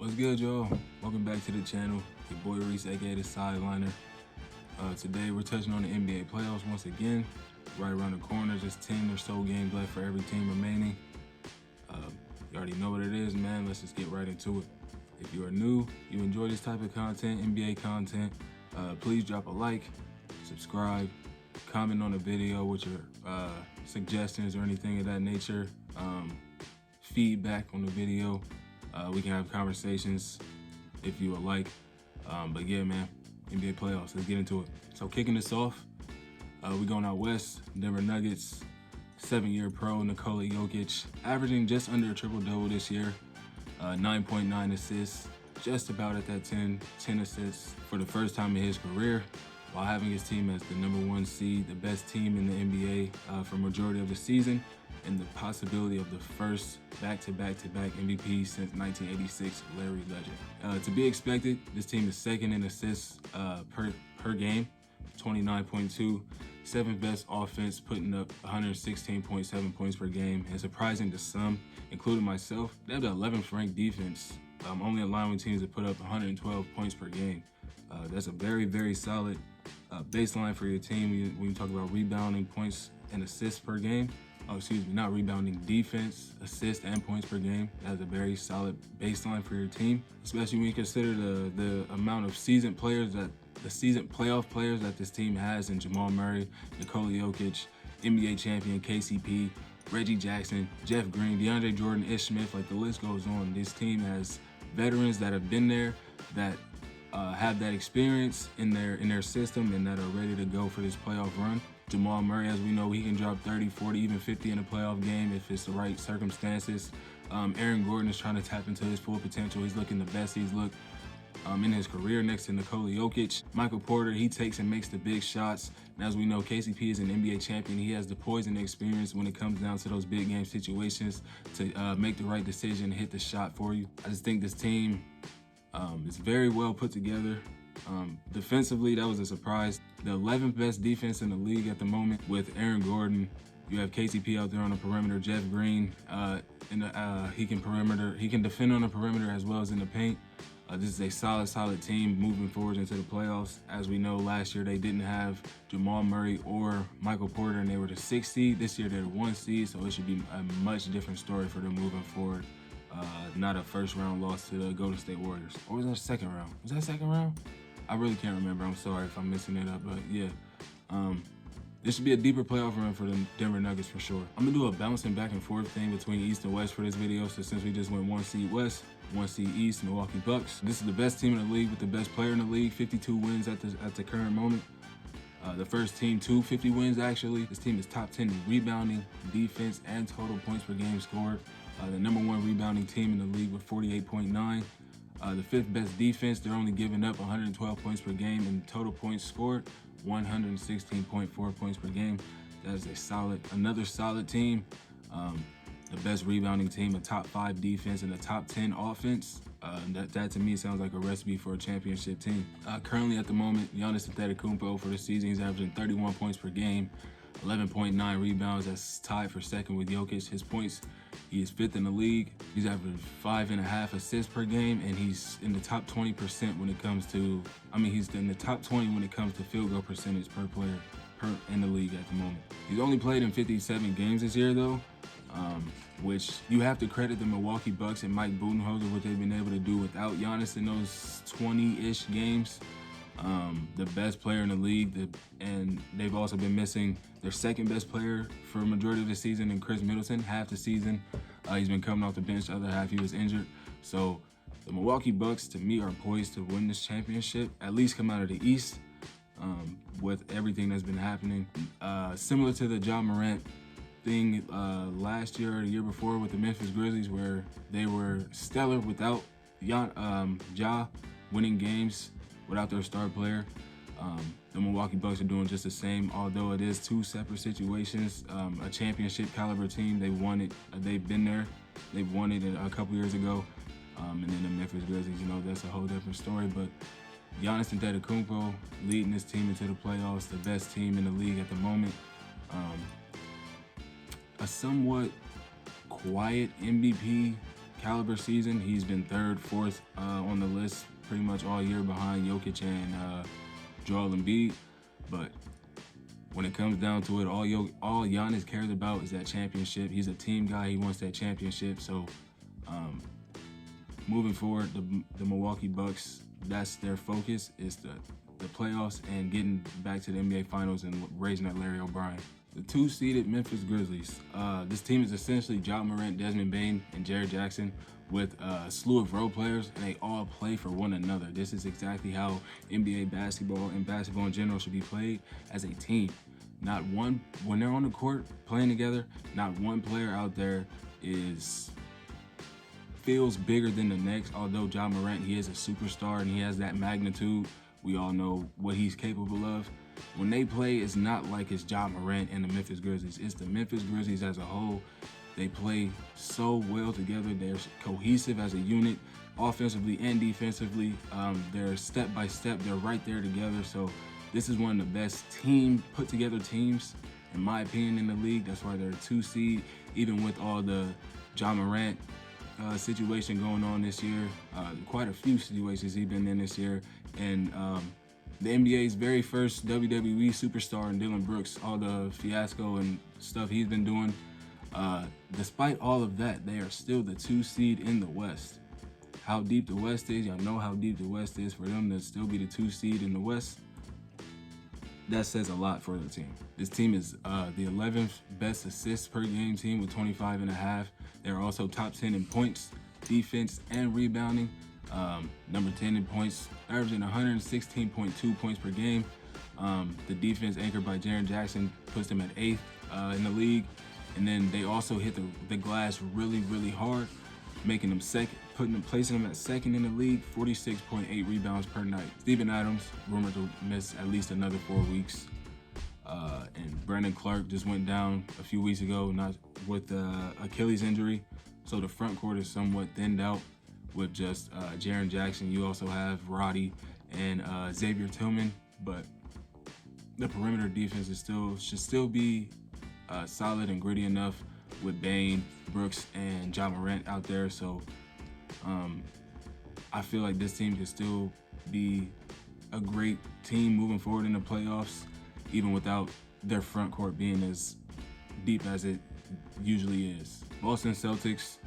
What's good, y'all? Welcome back to the channel. Your boy Reese, aka the Sideliner. Today we're touching on the NBA playoffs once again. Right around the corner, just 10 or so games left for every team remaining. You already know what it is, man. Let's just get right into it. If you are new, you enjoy this type of content, NBA content, please drop a like, subscribe, comment on the video with your suggestions or anything of that nature. Feedback on the video. We can have conversations if you would like. But yeah, man, NBA playoffs, let's get into it. So kicking this off, we going out west, Denver Nuggets, 7-year pro Nikola Jokic, averaging just under a triple-double this year, 9.9 assists, just about at that 10 assists for the first time in his career, while having his team as the #1 seed, the best team in the NBA for majority of the season, and the possibility of the first back-to-back MVP since 1986, Larry Legend. To be expected, this team is second in assists per game, 29.2, seventh best offense, putting up 116.7 points per game, and surprising to some, including myself, they have the 11th ranked defense, only allowing teams to put up 112 points per game. That's a very, very solid baseline for your team when you talk about rebounding, points, and assists per game. Not rebounding, defense, assists, and points per game. That's a very solid baseline for your team, especially when you consider the amount of seasoned playoff players that this team has in Jamal Murray, Nikola Jokic, NBA champion KCP, Reggie Jackson, Jeff Green, DeAndre Jordan, Ish Smith, like the list goes on. This team has veterans that have been there, that have that experience in their system and that are ready to go for this playoff run. Jamal Murray, as we know, he can drop 30, 40, even 50 in a playoff game if it's the right circumstances. Aaron Gordon is trying to tap into his full potential. He's looking the best he's looked in his career next to Nikola Jokic. Michael Porter, he takes and makes the big shots. And as we know, KCP is an NBA champion. He has the poison experience when it comes down to those big game situations to make the right decision, hit the shot for you. I just think this team is very well put together. Defensively, that was a surprise. The 11th best defense in the league at the moment with Aaron Gordon. You have KCP out there on the perimeter, Jeff Green, he can defend on the perimeter as well as in the paint. This is a solid team moving forward into the playoffs. As we know, last year they didn't have Jamal Murray or Michael Porter, and they were the 6th seed. This year they're the 1 seed, so it should be a much different story for them moving forward. Not a first-round loss to the Golden State Warriors. Or was that second round? Was that second round? I really can't remember. I'm sorry if I'm messing it up, but yeah. This should be a deeper playoff run for the Denver Nuggets for sure. I'm gonna do a bouncing back and forth thing between East and West for this video. So since we just went 1 seed West, 1 seed East, Milwaukee Bucks. This is the best team in the league with the best player in the league, 52 wins at the current moment. The first team to 50 wins actually. This team is top 10 in rebounding, defense, and total points per game scored. The #1 rebounding team in the league with 48.9. The 5th best defense, they're only giving up 112 points per game, and total points scored 116.4 points per game. That is another solid team. The best rebounding team, a top 5 defense, and a top 10 offense. That to me sounds like a recipe for a championship team. Currently at the moment, Giannis Antetokounmpo for the season, he's averaging 31 points per game, 11.9 rebounds. That's tied for second with Jokic. His points, he is 5th in the league. He's averaging 5.5 assists per game, and he's in the top 20% when it comes to, he's in the top 20 when it comes to field goal percentage per player in the league at the moment. He's only played in 57 games this year though, which you have to credit the Milwaukee Bucks and Mike Budenholzer, what they've been able to do without Giannis in those 20-ish games. The best player in the league, and they've also been missing their 2nd best player for a majority of the season in Chris Middleton, half the season. He's been coming off the bench, the other half he was injured. So the Milwaukee Bucks, to me, are poised to win this championship, at least come out of the East with everything that's been happening. Similar to the Ja Morant thing last year or the year before with the Memphis Grizzlies, where they were stellar without Ja winning games without their star player. The Milwaukee Bucks are doing just the same, although it is 2 separate situations. A championship caliber team, they've been there. They've won it a couple years ago. And then the Memphis Grizzlies, that's a whole different story. But Giannis Antetokounmpo leading this team into the playoffs, the best team in the league at the moment. A somewhat quiet MVP caliber season. He's been third, fourth on the list pretty much all year behind Jokic and Joel Embiid. But when it comes down to it, all Giannis cares about is that championship. He's a team guy. He wants that championship. So moving forward, the Milwaukee Bucks, that's their focus, is the playoffs and getting back to the NBA Finals and raising that Larry O'Brien. The 2-seeded Memphis Grizzlies. This team is essentially Ja Morant, Desmond Bane, and Jared Jackson with a slew of role players, and they all play for one another. This is exactly how NBA basketball and basketball in general should be played, as a team. Not one, when they're on the court playing together, not one player out there feels bigger than the next. Although Ja Morant, he is a superstar and he has that magnitude. We all know what he's capable of. When they play, it's not like it's Ja Morant and the Memphis Grizzlies. It's the Memphis Grizzlies as a whole. They play so well together. They're cohesive as a unit, offensively and defensively. They're step by step. They're right there together. So this is one of the best put together teams, in my opinion, in the league. That's why they're a 2 seed, even with all the Ja Morant situation going on this year. Quite a few situations he's been in this year. And the NBA's very first WWE superstar in Dylan Brooks, all the fiasco and stuff he's been doing. Despite all of that, they are still the 2 seed in the West. How deep the West is, y'all know how deep the West is. For them to still be the 2 seed in the West, that says a lot for the team. This team is the 11th best assists per game team with 25.5. They're also top 10 in points, defense, and rebounding. Number 10 in points, averaging 116.2 points per game. The defense, anchored by Jaren Jackson, puts them at 8th in the league. And then they also hit the glass really, really hard, making them second, placing them at 2nd in the league, 46.8 rebounds per night. Steven Adams, rumored to miss at least another 4 weeks. And Brandon Clark just went down a few weeks ago, not with Achilles injury. So the front court is somewhat thinned out with just Jaren Jackson. You also have Roddy and Xavier Tillman, but the perimeter defense should still be solid and gritty enough with Bane, Brooks, and Ja Morant out there. So I feel like this team can still be a great team moving forward in the playoffs, even without their front court being as deep as it usually is. Boston Celtics,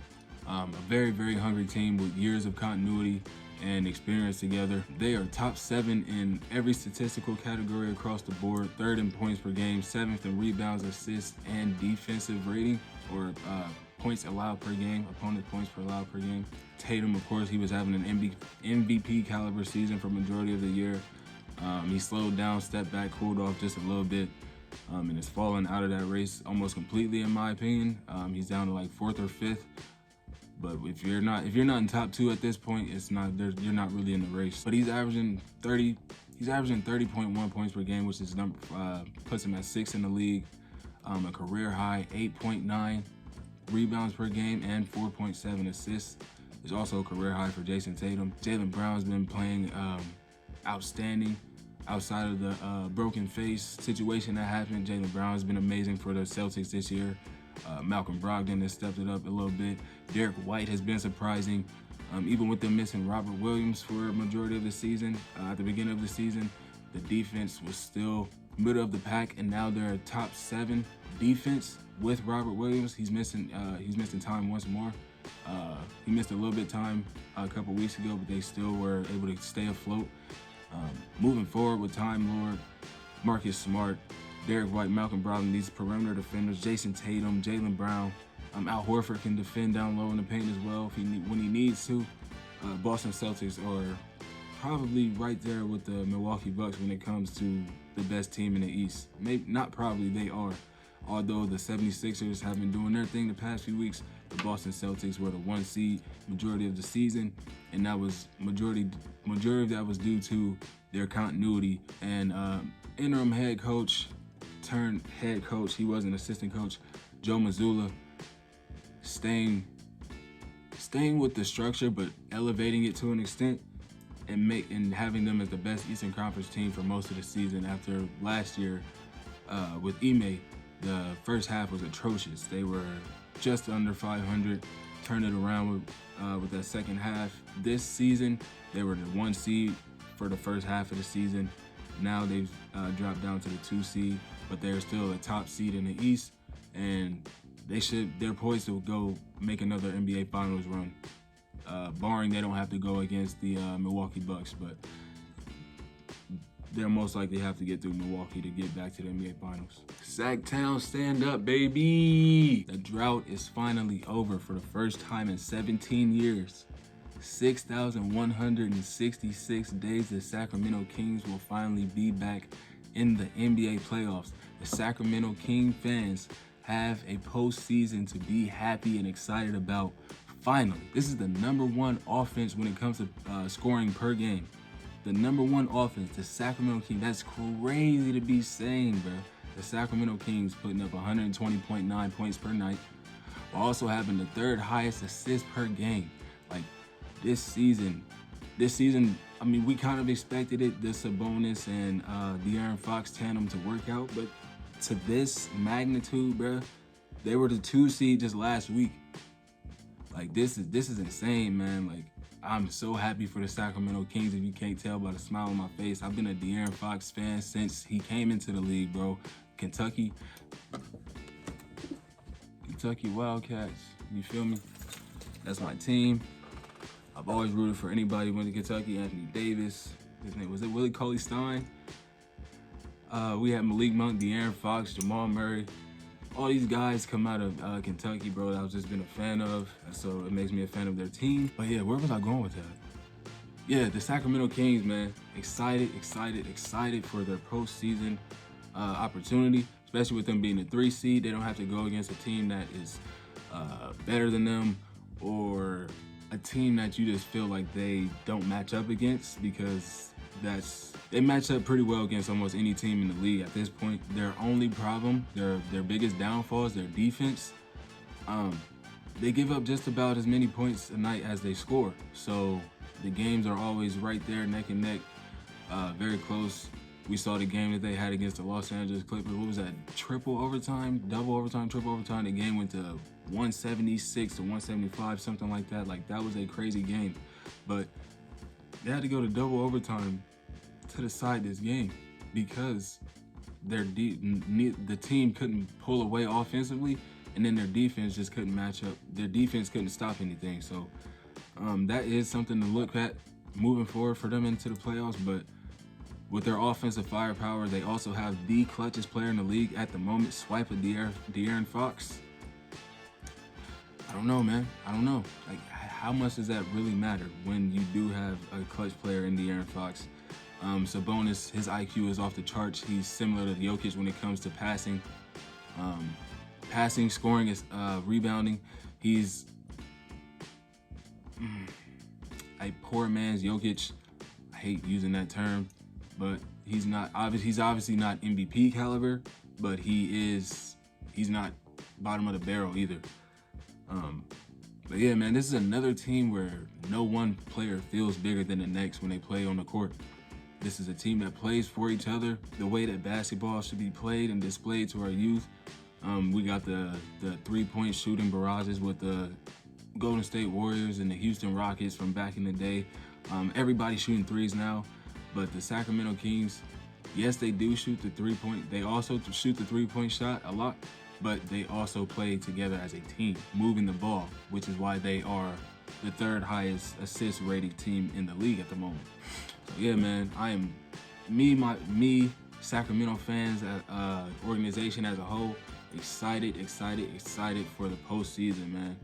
a very, very hungry team with years of continuity and experience together. They are top 7 in every statistical category across the board, 3rd in points per game, 7th in rebounds, assists, and defensive rating, or points allowed per game, opponent points per allowed per game. Tatum, of course, he was having an MVP caliber season for majority of the year. He slowed down, stepped back, cooled off just a little bit, and has fallen out of that race almost completely, in my opinion. He's down to like 4th or 5th. But if you're not in top 2 at this point, you're not really in the race. But he's averaging 30.1 points per game, which is puts him at 6th in the league. A career high 8.9 rebounds per game and 4.7 assists. Is also a career high for Jason Tatum. Jaylen Brown's been playing outstanding. Outside of the broken face situation that happened, Jaylen Brown has been amazing for the Celtics this year. Malcolm Brogdon has stepped it up a little bit. Derek White has been surprising. Even with them missing Robert Williams for a majority of the season, at the beginning of the season, the defense was still middle of the pack, and now they're a top 7 defense with Robert Williams. He's missing time once more. He missed a little bit of time a couple weeks ago, but they still were able to stay afloat. Moving forward with Time Lord, Marcus Smart, Derek White, Malcolm Brogdon, these perimeter defenders, Jason Tatum, Jaylen Brown. Al Horford can defend down low in the paint as well when he needs to. Boston Celtics are probably right there with the Milwaukee Bucks when it comes to the best team in the East. Maybe not probably, they are. Although the 76ers have been doing their thing the past few weeks, the Boston Celtics were the 1 seed majority of the season, and that was majority of that was due to their continuity and interim head coach turned head coach. He was an assistant coach, Joe Mazzulla, staying with the structure but elevating it to an extent and having them as the best Eastern Conference team for most of the season. After last year with Ime, the first half was atrocious. They were just under 500, turned it around with that second half. This season, they were the 1 seed for the first half of the season. Now they've dropped down to the 2 seed, but they're still a top seed in the East, and they're poised to go make another NBA Finals run, barring they don't have to go against the Milwaukee Bucks, but they'll most likely have to get through Milwaukee to get back to the NBA Finals. Sacktown, stand up, baby! The drought is finally over for the first time in 17 years. 6,166 days, the Sacramento Kings will finally be back in the NBA playoffs. The Sacramento King fans have a postseason to be happy and excited about. Finally, this is the #1 offense when it comes to scoring per game. The #1 offense, the Sacramento Kings. That's crazy to be saying, bro. The Sacramento Kings putting up 120.9 points per night, while also having the 3rd highest assists per game. Like this season, I mean, we kind of expected it, the Sabonis and De'Aaron Fox tandem to work out, but to this magnitude, bro, they were the 2 seed just last week. Like this is insane, man. Like, I'm so happy for the Sacramento Kings, if you can't tell by the smile on my face. I've been a De'Aaron Fox fan since he came into the league, bro. Kentucky Wildcats, you feel me? That's my team. I've always rooted for anybody who went to Kentucky. Anthony Davis, his name, was it Willie Cauley-Stein? We had Malik Monk, De'Aaron Fox, Jamal Murray. All these guys come out of Kentucky, bro, that I've just been a fan of, so it makes me a fan of their team. But yeah, where was I going with that? Yeah, the Sacramento Kings, man. Excited for their postseason opportunity, especially with them being the 3 seed. They don't have to go against a team that is better than them, or a team that you just feel like they don't match up against, because they match up pretty well against almost any team in the league at this point. Their only problem, their biggest downfall, is their defense. They give up just about as many points a night as they score. So the games are always right there, neck and neck, very close. We saw the game that they had against the Los Angeles Clippers. What was that? Triple overtime, double overtime, triple overtime. The game went to 176 to 175, something like that. Like, that was a crazy game. But they had to go to double overtime to decide this game, because the team couldn't pull away offensively, and then their defense just couldn't match up. Their defense couldn't stop anything. So that is something to look at moving forward for them into the playoffs. But with their offensive firepower, they also have the clutchest player in the league at the moment, swipe of De'Aaron Fox. I don't know, man. I don't know. Like, how much does that really matter when you do have a clutch player in De'Aaron Fox? Sabonis, his IQ is off the charts. He's similar to Jokic when it comes to passing. Scoring, rebounding. He's a poor man's Jokic. I hate using that term, but he's obviously not MVP caliber, but he's not bottom of the barrel either. But yeah, man, this is another team where no one player feels bigger than the next when they play on the court. This is a team that plays for each other the way that basketball should be played and displayed to our youth. We got the 3-point shooting barrages with the Golden State Warriors and the Houston Rockets from back in the day. Everybody's shooting threes now, but the Sacramento Kings, yes, they do shoot the 3-point. They also shoot the 3-point shot a lot, but they also play together as a team, moving the ball, which is why they are the 3rd highest assist rated team in the league at the moment. So yeah, man, I am Sacramento fans, organization as a whole, excited for the postseason, man.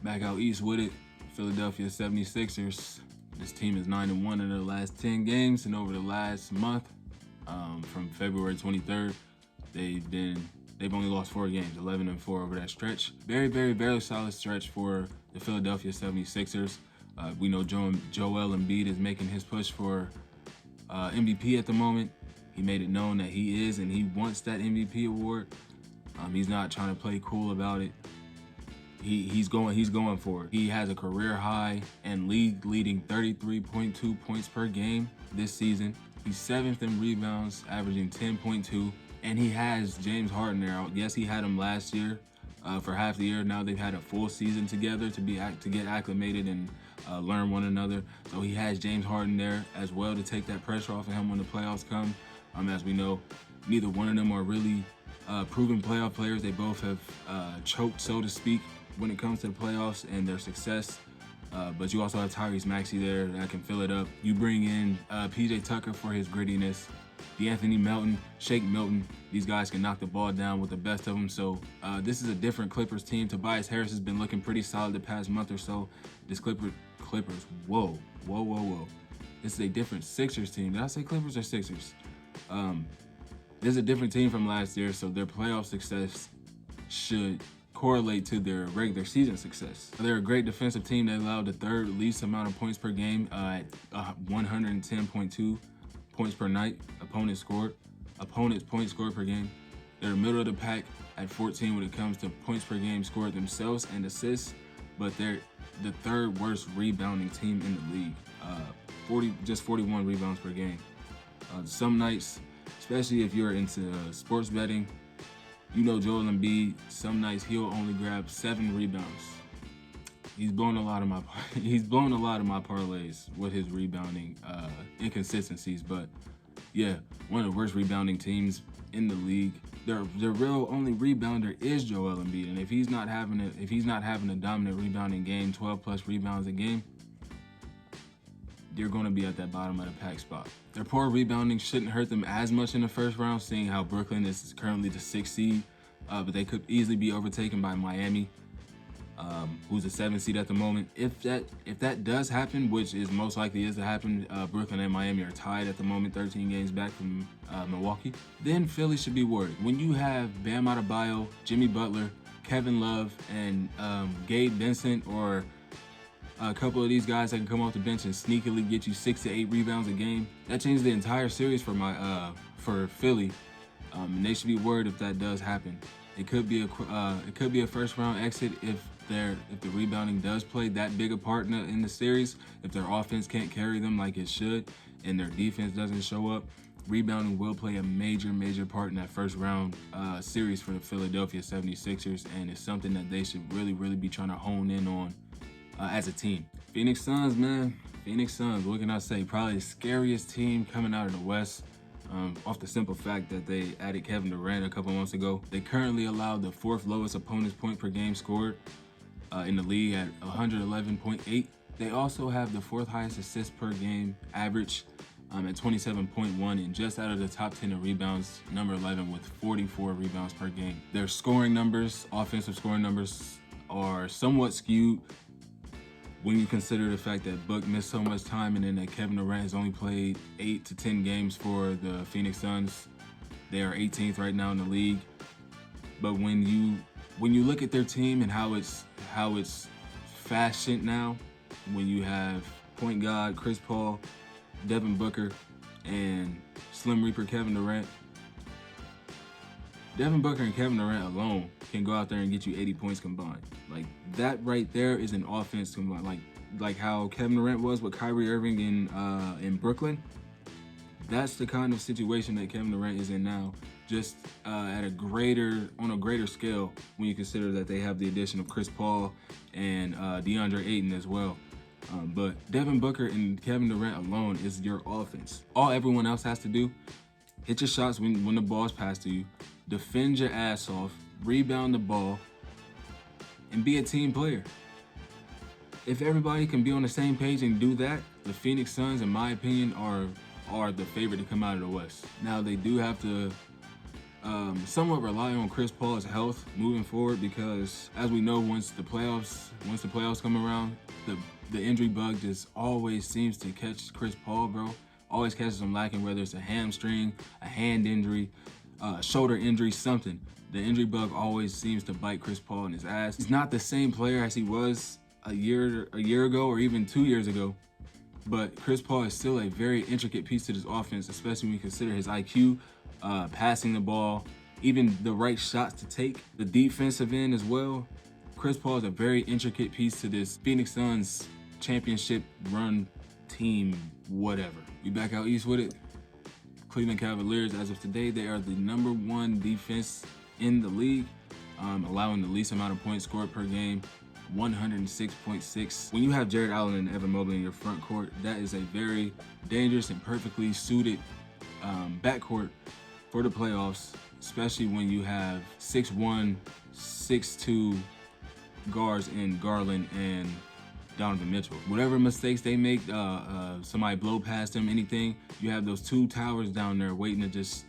Back out east with it, Philadelphia 76ers. This team is 9-1 in their last 10 games, and over the last month, from February 23rd, they've only lost 4 games, 11-4 over that stretch. Very solid stretch for the Philadelphia 76ers. We know Joel Embiid is making his push for MVP at the moment. He made it known that he is, and he wants that MVP award. He's not trying to play cool about it. He's going for it. He has a career high and league-leading 33.2 points per game this season. He's 7th in rebounds, averaging 10.2, and he has James Harden there. Yes, he had him last year, for half the year. Now they've had a full season together to get acclimated and learn one another. So he has James Harden there as well to take that pressure off of him when the playoffs come. As we know, neither one of them are really proven playoff players. They both have choked, so to speak, when it comes to the playoffs and their success. But you also have Tyrese Maxey there that can fill it up. You bring in PJ Tucker for his grittiness. D'Anthony Melton, Shake Milton, these guys can knock the ball down with the best of them. So this is a different Clippers team. Tobias Harris has been looking pretty solid the past month or so. This Clippers, whoa. This is a different Sixers team. Did I say Clippers or Sixers? This is a different team from last year, so their playoff success should correlate to their regular season success. They're a great defensive team. They allowed the third least amount of points per game at 110.2 points per night. Opponents points scored per game. They're middle of the pack at 14 when it comes to points per game scored themselves and assists, but they're the third worst rebounding team in the league. 41 rebounds per game. Some nights, especially if you're into sports betting, you know Joel Embiid, some nights he'll only grab 7 rebounds. He's blown a lot of my parlays with his rebounding inconsistencies. But yeah, one of the worst rebounding teams in the league. Their real only rebounder is Joel Embiid, and if he's not having a dominant rebounding game, 12 plus rebounds a game, you're going to be at that bottom of the pack spot. Their poor rebounding shouldn't hurt them as much in the first round, seeing how Brooklyn is currently the 6th seed, but they could easily be overtaken by Miami, who's the 7th seed at the moment. If that does happen, which is most likely is to happen, Brooklyn and Miami are tied at the moment, 13 games back from Milwaukee. Then Philly should be worried. When you have Bam Adebayo, Jimmy Butler, Kevin Love, and Gabe Vincent, or a couple of these guys that can come off the bench and sneakily get you 6 to 8 rebounds a game, that changes the entire series for Philly. And they should be worried if that does happen. It could be a first round exit if the rebounding does play that big a part in the series. If their offense can't carry them like it should and their defense doesn't show up, rebounding will play a major part in that first round series for the Philadelphia 76ers, and it's something that they should really be trying to hone in on as a team. Phoenix Suns, man. Phoenix Suns, what can I say? Probably the scariest team coming out of the West. Off the simple fact that they added Kevin Durant a couple months ago. They currently allow the 4th lowest opponent's point per game scored in the league at 111.8. They also have the 4th highest assist per game average at 27.1, and just out of the top 10 in rebounds, number 11 with 44 rebounds per game. Their scoring numbers, offensive scoring numbers, are somewhat skewed when you consider the fact that Book missed so much time and then that Kevin Durant has only played 8 to 10 games for the Phoenix Suns. They are 18th right now in the league. But when you look at their team and how it's fashioned now, when you have point guard Chris Paul, Devin Booker, and Slim Reaper Kevin Durant, Devin Booker and Kevin Durant alone can go out there and get you 80 points combined. Like, that right there is an offense combined. Like how Kevin Durant was with Kyrie Irving in Brooklyn. That's the kind of situation that Kevin Durant is in now, just on a greater scale when you consider that they have the addition of Chris Paul and DeAndre Ayton as well. But Devin Booker and Kevin Durant alone is your offense. All everyone else has to do, hit your shots when the ball's passed to you, defend your ass off, rebound the ball, and be a team player. If everybody can be on the same page and do that, the Phoenix Suns, in my opinion, are the favorite to come out of the West. Now, they do have to somewhat rely on Chris Paul's health moving forward, because as we know, once the playoffs come around, the injury bug just always seems to catch Chris Paul, bro. Always catches him lacking, whether it's a hamstring, a hand injury, shoulder injury, something. The injury bug always seems to bite Chris Paul in his ass. He's not the same player as he was a year ago or even 2 years ago, but Chris Paul is still a very intricate piece to this offense, especially when you consider his IQ, passing the ball, even the right shots to take, the defensive end as well. Chris Paul is a very intricate piece to this Phoenix Suns championship run team, whatever. We back out east with it. Cleveland Cavaliers, as of today, they are the #1 defense in the league. allowing the least amount of points scored per game, 106.6. When you have Jared Allen and Evan Mobley in your front court, that is a very dangerous and perfectly suited backcourt for the playoffs, especially when you have 6'1", 6'2" guards in Garland and Donovan Mitchell. Whatever mistakes they make, somebody blow past them, anything, you have those two towers down there waiting to just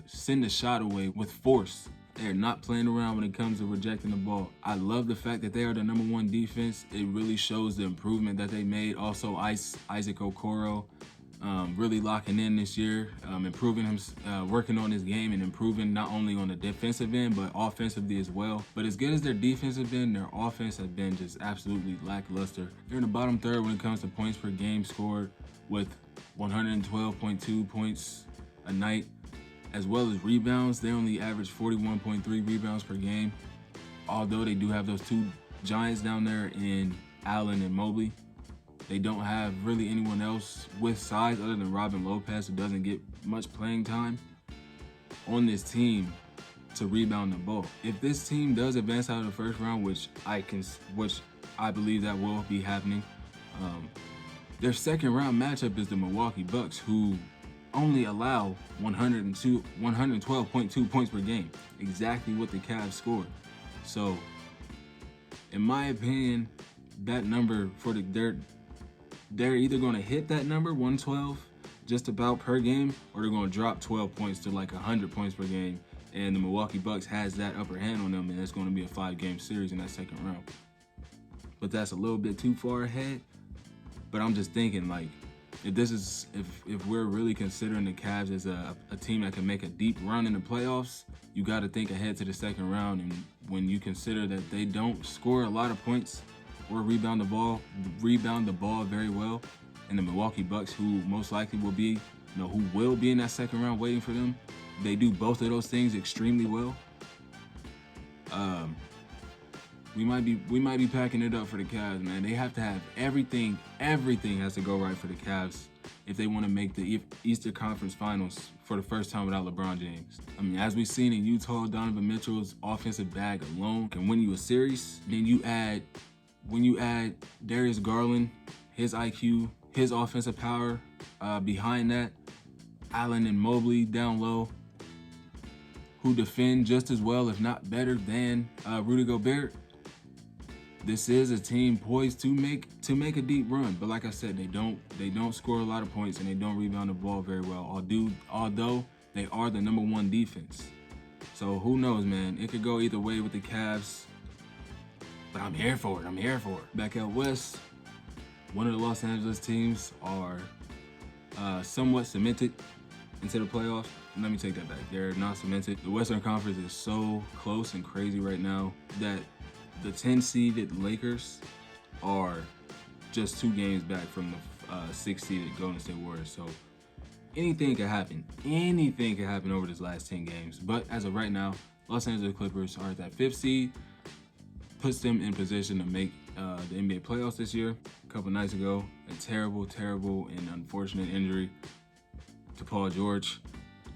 send the shot away with force. They're not playing around when it comes to rejecting the ball. I love the fact that they are the #1 defense. It really shows the improvement that they made. Also, Isaac Okoro really locking in this year, improving him, working on his game and improving not only on the defensive end, but offensively as well. But as good as their defensive been, their offense has been just absolutely lackluster. They're in the bottom third when it comes to points per game scored, with 112.2 points a night, as well as rebounds. They only average 41.3 rebounds per game. Although they do have those two giants down there in Allen and Mobley, they don't have really anyone else with size other than Robin Lopez, who doesn't get much playing time on this team to rebound the ball. If this team does advance out of the first round, which I believe that will be happening, their second round matchup is the Milwaukee Bucks, who only allow 112.2 points per game, exactly what the Cavs scored. So, in my opinion, that number for they're either going to hit that number, 112, just about per game, or they're going to drop 12 points to like 100 points per game. And the Milwaukee Bucks has that upper hand on them, and it's going to be a 5-game series in that second round. But that's a little bit too far ahead. But I'm just thinking, like, if we're really considering the Cavs as a team that can make a deep run in the playoffs, you got to think ahead to the second round. And when you consider that they don't score a lot of points or rebound the ball very well, and the Milwaukee Bucks, who most likely will be, who will be in that second round waiting for them, they do both of those things extremely well. We might be packing it up for the Cavs, man. They have to have everything has to go right for the Cavs if they want to make the Eastern Conference Finals for the first time without LeBron James. I mean, as we've seen in Utah, Donovan Mitchell's offensive bag alone can win you a series. Then when you add Darius Garland, his IQ, his offensive power, behind that, Allen and Mobley down low, who defend just as well, if not better, than Rudy Gobert. This is a team poised to make a deep run. But like I said, they don't score a lot of points and they don't rebound the ball very well. Although they are the #1 defense. So who knows, man? It could go either way with the Cavs. But I'm here for it. Back out west, one of the Los Angeles teams are somewhat cemented into the playoffs. Let me take that back. They're not cemented. The Western Conference is so close and crazy right now that the 10-seeded Lakers are just 2 games back from the 6-seeded Golden State Warriors. So anything can happen. Anything can happen over this last 10 games. But as of right now, Los Angeles Clippers are at that 5th seed. Puts them in position to make the NBA playoffs this year. A couple nights ago, a terrible and unfortunate injury to Paul George.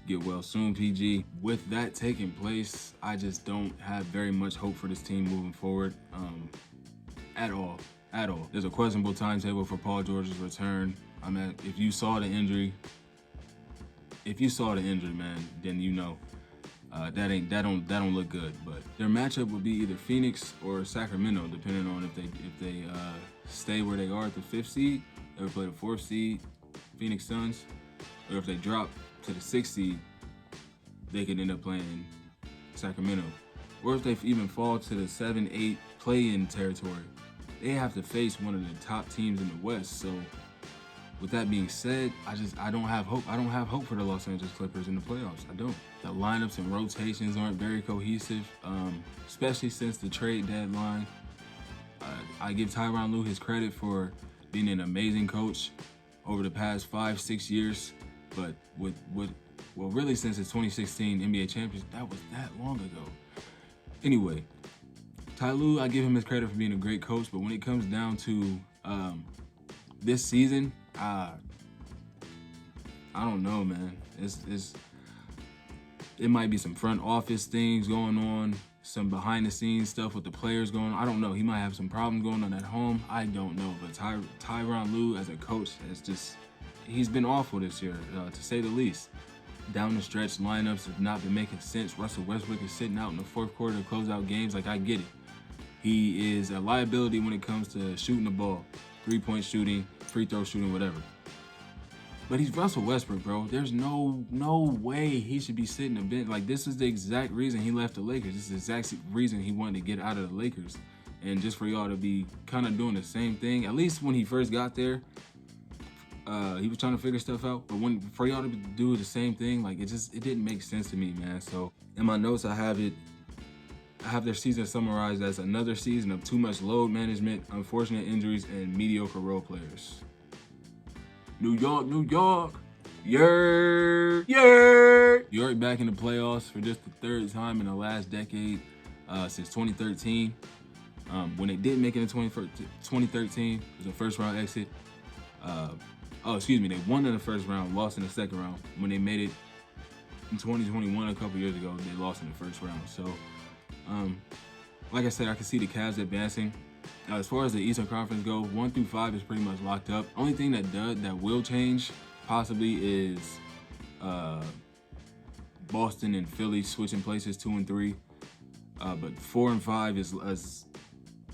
Get well soon, PG. With that taking place, I just don't have very much hope for this team moving forward at all. There's a questionable timetable for Paul George's return. If you saw the injury, man, then you know that don't look good. But their matchup would be either Phoenix or Sacramento, depending on if they stay where they are at the 5th seed, they would play the 4th seed, Phoenix Suns, or if they drop to the 6th seed, they could end up playing Sacramento. Or if they even fall to the 7-8 play-in territory, they have to face one of the top teams in the West. So with that being said, I don't have hope. I don't have hope for the Los Angeles Clippers in the playoffs. I don't. The lineups and rotations aren't very cohesive, especially since the trade deadline. I give Tyronn Lue his credit for being an amazing coach over the past 5-6 years. But really since his 2016 NBA championship, that was that long ago. Anyway, Ty Lue, I give him his credit for being a great coach, but when it comes down to this season, I don't know, man. It might be some front office things going on. some behind the scenes stuff with the players going on. I don't know. He might have some problems going on at home. I don't know. But Tyronn Lue as a coach he's been awful this year, to say the least. Down the stretch, lineups have not been making sense. Russell Westbrook is sitting out in the fourth quarter to close out games. Like, I get it. He is a liability when it comes to shooting the ball, three-point shooting, free throw shooting, whatever. But he's Russell Westbrook, bro. There's no way he should be sitting the bench. Like, this is the exact reason he left the Lakers. This is the exact reason he wanted to get out of the Lakers. And just for y'all to be kind of doing the same thing, at least when he first got there, he was trying to figure stuff out. But for y'all to do the same thing, like, it didn't make sense to me, man. So in my notes, I have their season summarized as another season of too much load management, unfortunate injuries, and mediocre role players. New York, New York, yeah. New York back in the playoffs for just the third time in the last decade, since 2013. When they did make it in 2013, it was a first round exit. They won in the first round, lost in the second round. When they made it in 2021, a couple years ago, they lost in the first round. So, like I said, I can see the Cavs advancing. As far as the Eastern Conference go, 1 through 5 is pretty much locked up. Only thing that will change possibly is Boston and Philly switching places 2 and 3. But 4 and 5 is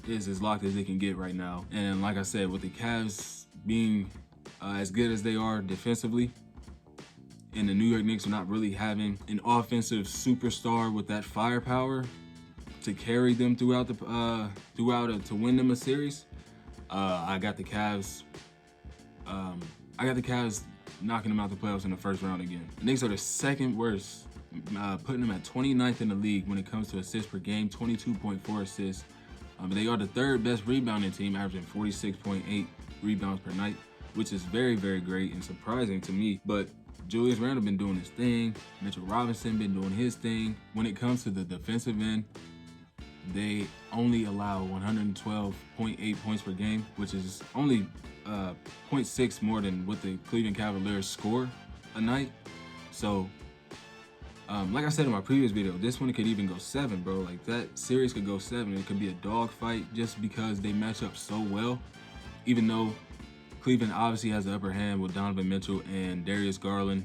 as locked as they can get right now. And like I said, with the Cavs being as good as they are defensively, and the New York Knicks are not really having an offensive superstar with that firepower to carry them to win them a series, I got the Cavs. I got the Cavs knocking them out the playoffs in the first round again. The Knicks are the second worst, putting them at 29th in the league when it comes to assists per game, 22.4 assists. They are the third best rebounding team, averaging 46.8 rebounds per night, which is very, very great and surprising to me. But Julius Randle been doing his thing. Mitchell Robinson been doing his thing. When it comes to the defensive end, they only allow 112.8 points per game, which is only 0.6 more than what the Cleveland Cavaliers score a night. So, like I said in my previous video, this one could even go 7, bro. Like, that series could go 7. It could be a dogfight just because they match up so well. Even though Cleveland obviously has the upper hand with Donovan Mitchell and Darius Garland.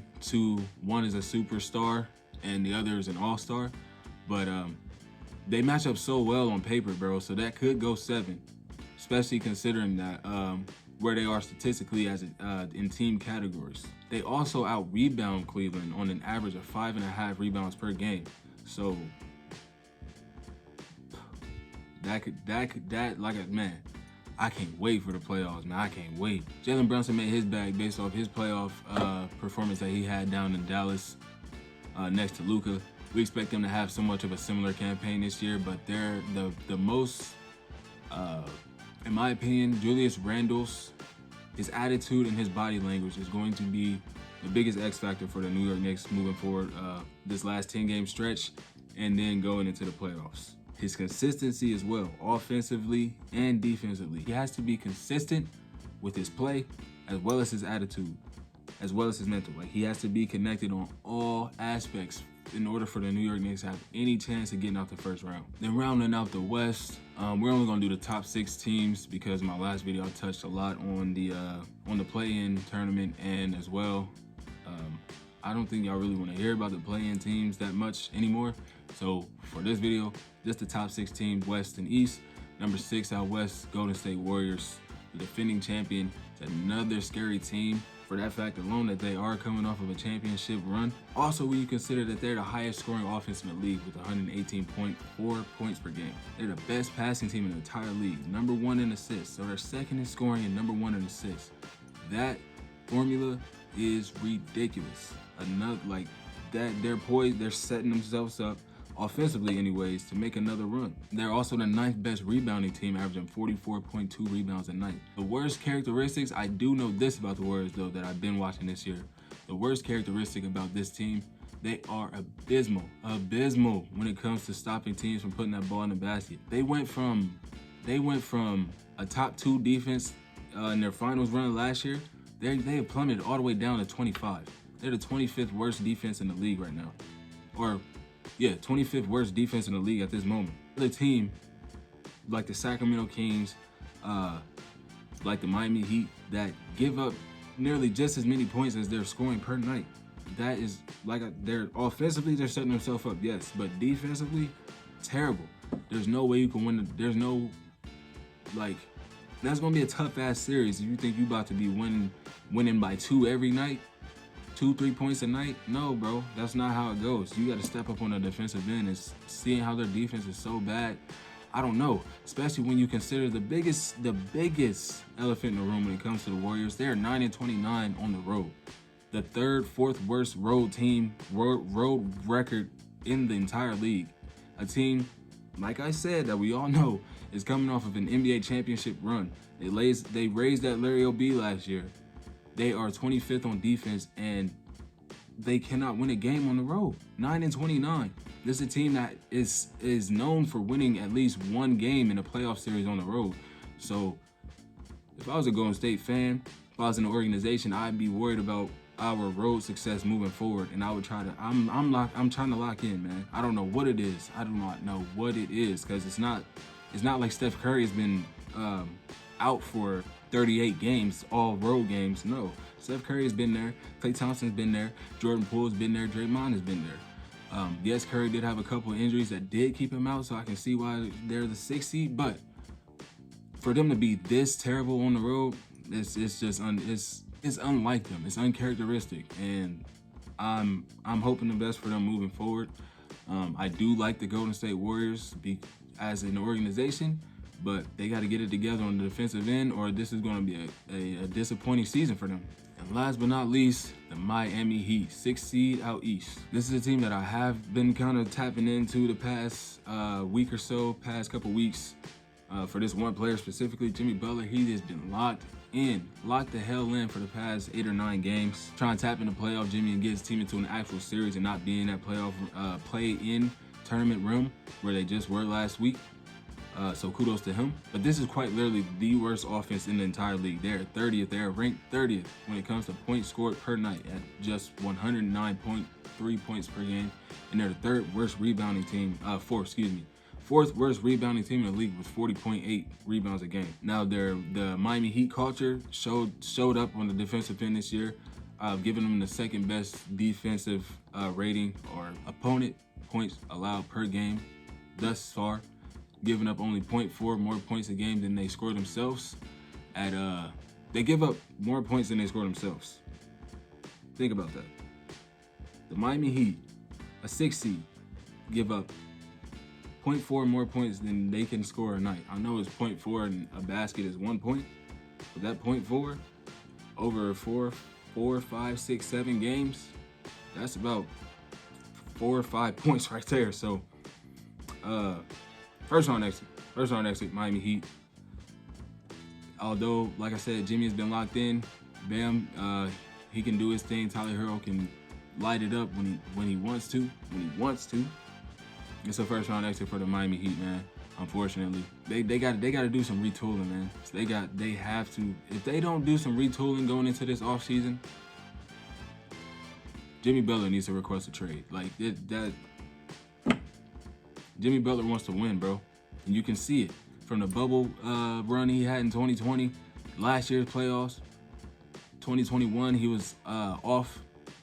One is a superstar and the other is an all-star. But they match up so well on paper, bro. So that could go 7, especially considering that where they are statistically as in team categories. They also out-rebound Cleveland on an average of 5.5 rebounds per game. So man, I can't wait for the playoffs, man. I can't wait. Jalen Brunson made his bag based off his playoff performance that he had down in Dallas next to Luka. We expect them to have somewhat of a similar campaign this year, but they're the most, in my opinion, Julius Randle's, his attitude and his body language is going to be the biggest X factor for the New York Knicks moving forward this last 10-game stretch and then going into the playoffs. His consistency as well, offensively and defensively. He has to be consistent with his play as well as his attitude, as well as his mental. Like, he has to be connected on all aspects in order for the New York Knicks to have any chance of getting out the first round. Then rounding out the West, we're only gonna do the top 6 teams because in my last video I touched a lot on the play-in tournament, and as well, I don't think y'all really want to hear about the play-in teams that much anymore. So for this video, just the top 6 teams, West and East. Number 6 out West, Golden State Warriors, the defending champion. It's another scary team for that fact alone that they are coming off of a championship run. Also, when you consider that they're the highest scoring offense in the league with 118.4 points per game. They're the best passing team in the entire league, number 1 in assists. So they're second in scoring and number 1 in assists. That formula is ridiculous. They're poised, they're setting themselves up offensively anyways to make another run. They're also the 9th best rebounding team, averaging 44.2 rebounds a night. The worst characteristics, I do know this about the Warriors though that I've been watching this year. The worst characteristic about this team, they are abysmal when it comes to stopping teams from putting that ball in the basket. They went from a top 2 defense in their finals run last year. They have plummeted all the way down to 25. They're the 25th worst defense in the league right now. Or Yeah, 25th worst defense in the league at this moment. The team like the Sacramento Kings, like the Miami Heat, that give up nearly just as many points as they're scoring per night. That is they're offensively they're setting themselves up, yes, but defensively, terrible. There's no way you can win. There's no like that's gonna be a tough ass series if you think you about to be winning by 2 every night. 2-3 points a night? No, bro. That's not how it goes. You got to step up on the defensive end, and seeing how their defense is so bad. I don't know, especially when you consider the biggest elephant in the room when it comes to the Warriors. They're 9-29 on the road, the fourth worst road record in the entire league. A team, like I said, that we all know is coming off of an NBA championship run. They raised that Larry O.B. last year. They are 25th on defense, and they cannot win a game on the road. 9-29. This is a team that is known for winning at least one game in a playoff series on the road. So if I was a Golden State fan, if I was in an organization, I'd be worried about our road success moving forward, and I would try to. I'm trying to lock in, man. I don't know what it is. I do not know what it is, because it's not like Steph Curry has been out for 38 games, all road games. No, Steph Curry has been there. Klay Thompson's been there. Jordan Poole's been there. Draymond has been there. Yes, Curry did have a couple of injuries that did keep him out, so I can see why they're the 6th seed. But for them to be this terrible on the road, it's unlike them. It's uncharacteristic, and I'm hoping the best for them moving forward. I do like the Golden State Warriors as an organization, but they got to get it together on the defensive end, or this is going to be a disappointing season for them. And last but not least, the Miami Heat, 6th seed out east. This is a team that I have been kind of tapping into the past week or so, past couple weeks. For this one player specifically, Jimmy Butler, he has been locked the hell in for the past 8 or 9 games. Trying to tap into playoff Jimmy and get his team into an actual series and not be in that playoff play-in tournament room where they just were last week. So kudos to him. But this is quite literally the worst offense in the entire league. They're 30th. They're ranked 30th when it comes to points scored per night at just 109.3 points per game. And they're the fourth worst rebounding team in the league with 40.8 rebounds a game. Now, the Miami Heat culture showed up on the defensive end this year, giving them the 2nd best defensive rating or opponent points allowed per game thus far, giving up only 0.4 more points a game than they score themselves. They give up more points than they score themselves. Think about that. The Miami Heat, a 6th seed, give up 0.4 more points than they can score a night. I know it's 0.4 and a basket is 1 point, but that 0.4 over 4, 5, 6, 7 games, that's about 4 or 5 points right there. So, first round exit, Miami Heat. Although, like I said, Jimmy has been locked in. Bam, he can do his thing. Tyler Hero can light it up when he wants to. It's a first round exit for the Miami Heat, man. Unfortunately, they got to do some retooling, man. They have to. If they don't do some retooling going into this offseason, Jimmy Butler needs to request a trade. Jimmy Butler wants to win, bro, and you can see it from the bubble run he had in 2020, last year's playoffs. 2021, he was off.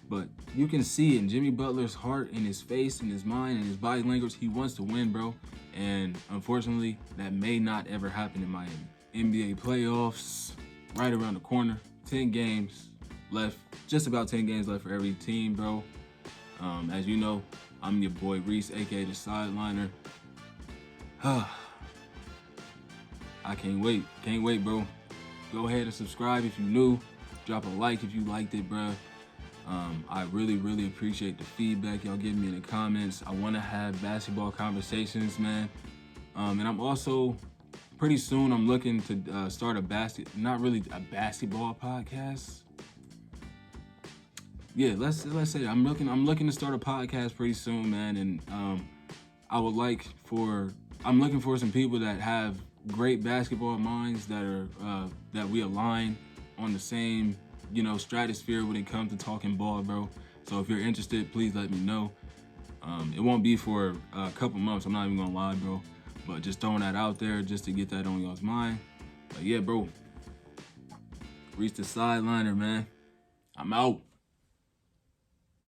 But you can see in Jimmy Butler's heart, in his face, in his mind, and his body language, he wants to win, bro. And unfortunately, that may not ever happen in Miami. NBA playoffs, right around the corner. 10 games left, just about 10 games left for every team, bro. As you know, I'm your boy Reese, aka the Sideliner. I can't wait, bro. Go ahead and subscribe if you're new. Drop a like if you liked it, bro. I really appreciate the feedback y'all give me in the comments. I want to have basketball conversations, man. And I'm also, pretty soon, I'm looking to start not really a basketball podcast. Yeah, let's say I'm looking to start a podcast pretty soon, man. And I'm looking for some people that have great basketball minds that we align on the same stratosphere when it comes to talking ball, bro. So if you're interested, please let me know. It won't be for a couple months. I'm not even gonna lie, bro. But just throwing that out there just to get that on y'all's mind. But yeah, bro. Reach the sideliner, man. I'm out.